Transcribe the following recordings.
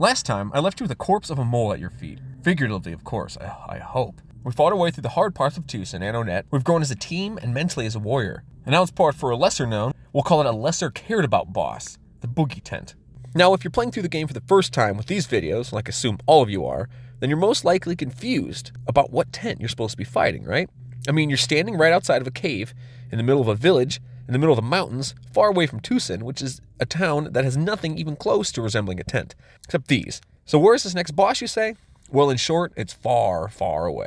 Last time, I left you with the corpse of a mole at your feet. Figuratively, of course, I hope. We fought our way through the hard parts of Tucson and Onett. We've grown as a team and mentally as a warrior. And now it's part for a lesser known, we'll call it a lesser cared about boss, the Boogey tent. Now, if you're playing through the game for the first time with these videos, like I assume all of you are, then you're most likely confused about what tent you're supposed to be fighting, right? I mean, you're standing right outside of a cave, in the middle of a village, in the middle of the mountains, far away from Tucson, which is a town that has nothing even close to resembling a tent, except these. So where's this next boss, you say? Well, in short, it's far, far away.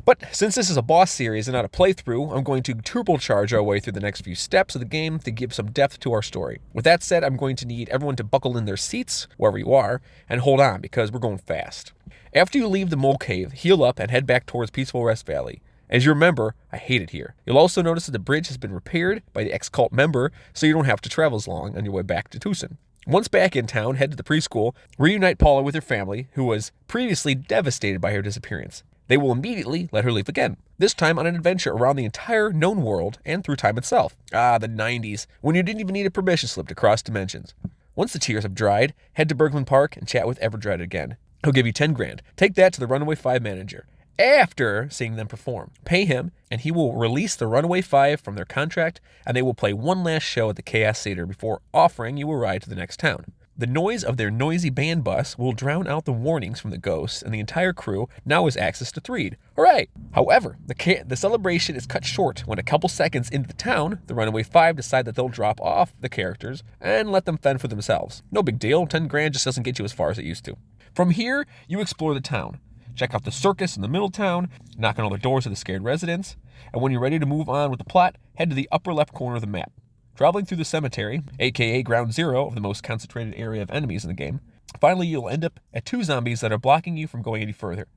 But since this is a boss series and not a playthrough, I'm going to turbocharge our way through the next few steps of the game to give some depth to our story. With that said, I'm going to need everyone to buckle in their seats, wherever you are, and hold on because we're going fast. After you leave the mole cave, heal up and head back towards Peaceful Rest Valley. As you remember, I hate it here. You'll also notice that the bridge has been repaired by the ex-cult member, so you don't have to travel as long on your way back to Tucson. Once back in town, head to the preschool, reunite Paula with her family, who was previously devastated by her disappearance. They will immediately let her leave again, this time on an adventure around the entire known world and through time itself. Ah, the 90s, when you didn't even need a permission slip to cross dimensions. Once the tears have dried, head to Bergman Park and chat with Everdread again. He'll give you 10 grand. Take that to the Runaway 5 manager. After seeing them perform, pay him, and he will release the Runaway 5 from their contract, and they will play one last show at the Chaos Theater before offering you a ride to the next town. The noise of their noisy band bus will drown out the warnings from the ghosts, and the entire crew now has access to Threed. Hooray! However, the celebration is cut short when a couple seconds into the town, the Runaway 5 decide that they'll drop off the characters and let them fend for themselves. No big deal, 10 grand just doesn't get you as far as it used to. From here, you explore the town. Check out the circus in the middle town, knock on all the doors of the scared residents, and when you're ready to move on with the plot, head to the upper left corner of the map. Traveling through the cemetery, aka ground zero of the most concentrated area of enemies in the game, finally you'll end up at 2 zombies that are blocking you from going any further.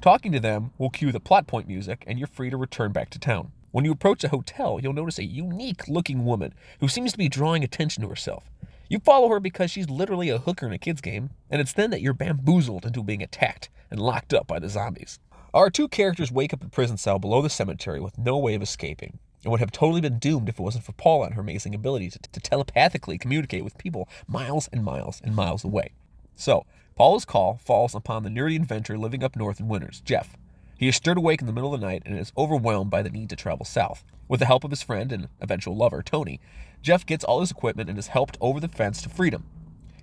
Talking to them will cue the plot point music, and you're free to return back to town. When you approach a hotel, you'll notice a unique-looking woman who seems to be drawing attention to herself. You follow her because she's literally a hooker in a kid's game, and it's then that you're bamboozled into being attacked and locked up by the zombies. Our 2 characters wake up in a prison cell below the cemetery with no way of escaping, and would have totally been doomed if it wasn't for Paula and her amazing ability to telepathically communicate with people miles and miles and miles away. So, Paula's call falls upon the nerdy inventor living up north in Winters, Jeff. He is stirred awake in the middle of the night and is overwhelmed by the need to travel south. With the help of his friend and eventual lover, Tony, Jeff gets all his equipment and is helped over the fence to freedom.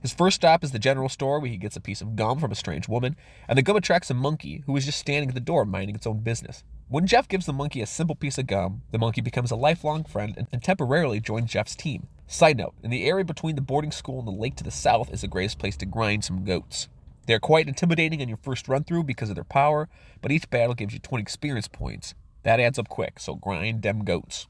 His first stop is the general store, where he gets a piece of gum from a strange woman, and the gum attracts a monkey who is just standing at the door minding its own business. When Jeff gives the monkey a simple piece of gum, the monkey becomes a lifelong friend and temporarily joins Jeff's team. Side note, in the area between the boarding school and the lake to the south is the greatest place to grind some goats. They are quite intimidating on your first run-through because of their power, but each battle gives you 20 experience points. That adds up quick, so grind them goats.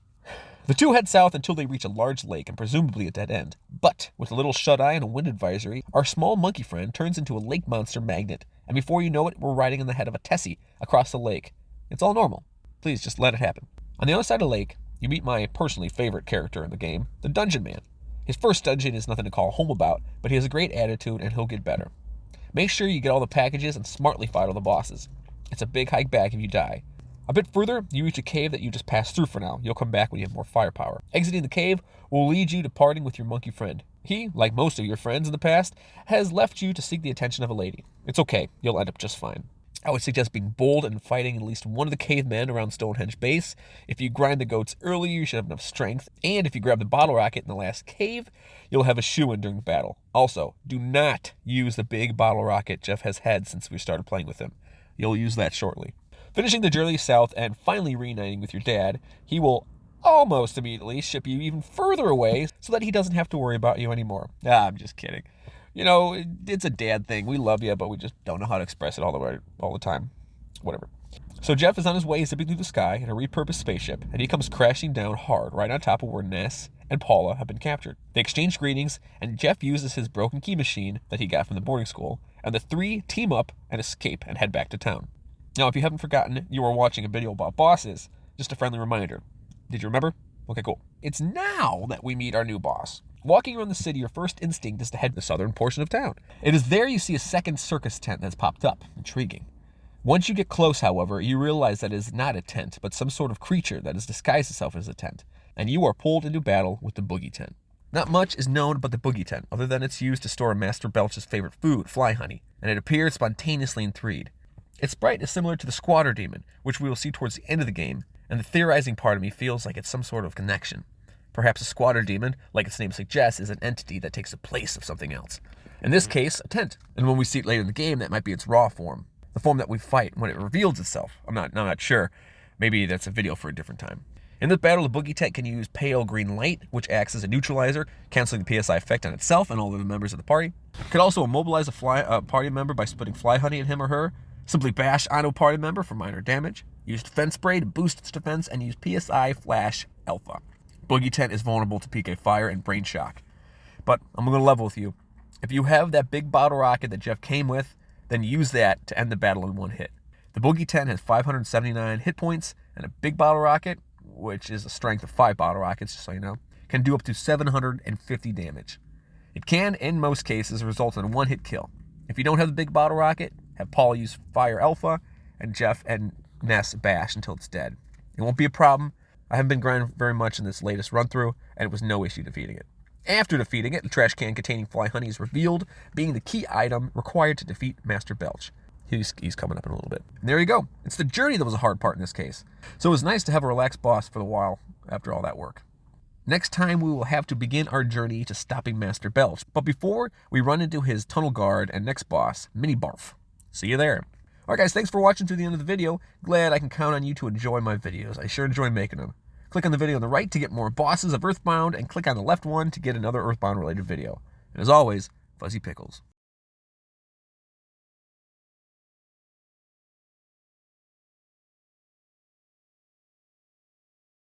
The 2 head south until they reach a large lake and presumably a dead end. But, with a little shut-eye and a wind advisory, our small monkey friend turns into a lake monster magnet, and before you know it, we're riding on the head of a Tessie across the lake. It's all normal. Please, just let it happen. On the other side of the lake, you meet my personally favorite character in the game, the Dungeon Man. His first dungeon is nothing to call home about, but he has a great attitude and he'll get better. Make sure you get all the packages and smartly fight all the bosses. It's a big hike back if you die. A bit further, you reach a cave that you just passed through for now. You'll come back when you have more firepower. Exiting the cave will lead you to parting with your monkey friend. He, like most of your friends in the past, has left you to seek the attention of a lady. It's okay, you'll end up just fine. I would suggest being bold and fighting at least one of the cavemen around Stonehenge Base. If you grind the goats early, you should have enough strength. And if you grab the bottle rocket in the last cave, you'll have a shoo-in during the battle. Also, do not use the big bottle rocket Jeff has had since we started playing with him. You'll use that shortly. Finishing the journey south and finally reuniting with your dad, he will almost immediately ship you even further away so that he doesn't have to worry about you anymore. I'm just kidding. You know, it's a dad thing. We love you, but we just don't know how to express it all the time. Whatever. So Jeff is on his way zipping through the sky in a repurposed spaceship, and he comes crashing down hard right on top of where Ness and Paula have been captured. They exchange greetings, and Jeff uses his broken key machine that he got from the boarding school, and the 3 team up and escape and head back to town. Now, if you haven't forgotten, you are watching a video about bosses. Just a friendly reminder. Did you remember? Okay, cool. It's now that we meet our new boss. Walking around the city, your first instinct is to head to the southern portion of town. It is there you see a second circus tent that's popped up. Intriguing. Once you get close, however, you realize that it is not a tent, but some sort of creature that has disguised itself as a tent, and you are pulled into battle with the Boogey tent. Not much is known about the Boogey tent, other than it's used to store Master Belch's favorite food, fly honey, and it appears spontaneously in Threed. Its sprite is similar to the Squatter Demon, which we will see towards the end of the game, and the theorizing part of me feels like it's some sort of connection. Perhaps a Squatter Demon, like its name suggests, is an entity that takes the place of something else. In this case, a tent, and when we see it later in the game, that might be its raw form. The form that we fight when it reveals itself. I'm not sure. Maybe that's a video for a different time. In this battle, the Boogey tent can use pale green light, which acts as a neutralizer, canceling the PSI effect on itself and all of the members of the party. It could also immobilize a party member by spitting fly honey at him or her, simply bash onto a party member for minor damage, use defense spray to boost its defense, and use PSI Flash Alpha. Boogey tent is vulnerable to PK Fire and Brain Shock. But I'm going to level with you. If you have that big bottle rocket that Jeff came with, then use that to end the battle in one hit. The Boogey tent has 579 hit points, and a big bottle rocket, which is a strength of 5 bottle rockets, just so you know, can do up to 750 damage. It can, in most cases, result in a one-hit kill. If you don't have the big bottle rocket, have Paul use Fire Alpha, and Jeff and Ness bash until it's dead. It won't be a problem. I haven't been grinding very much in this latest run-through, and it was no issue defeating it. After defeating it, the trash can containing fly honey is revealed, being the key item required to defeat Master Belch. He's coming up in a little bit. And there you go. It's the journey that was a hard part in this case. So it was nice to have a relaxed boss for a while after all that work. Next time we will have to begin our journey to stopping Master Belch. But before we run into his tunnel guard and next boss, Mini Barf. See you there. Alright guys, thanks for watching through the end of the video. Glad I can count on you to enjoy my videos. I sure enjoy making them. Click on the video on the right to get more bosses of Earthbound, and click on the left one to get another Earthbound related video. And as always, Fuzzy Pickles.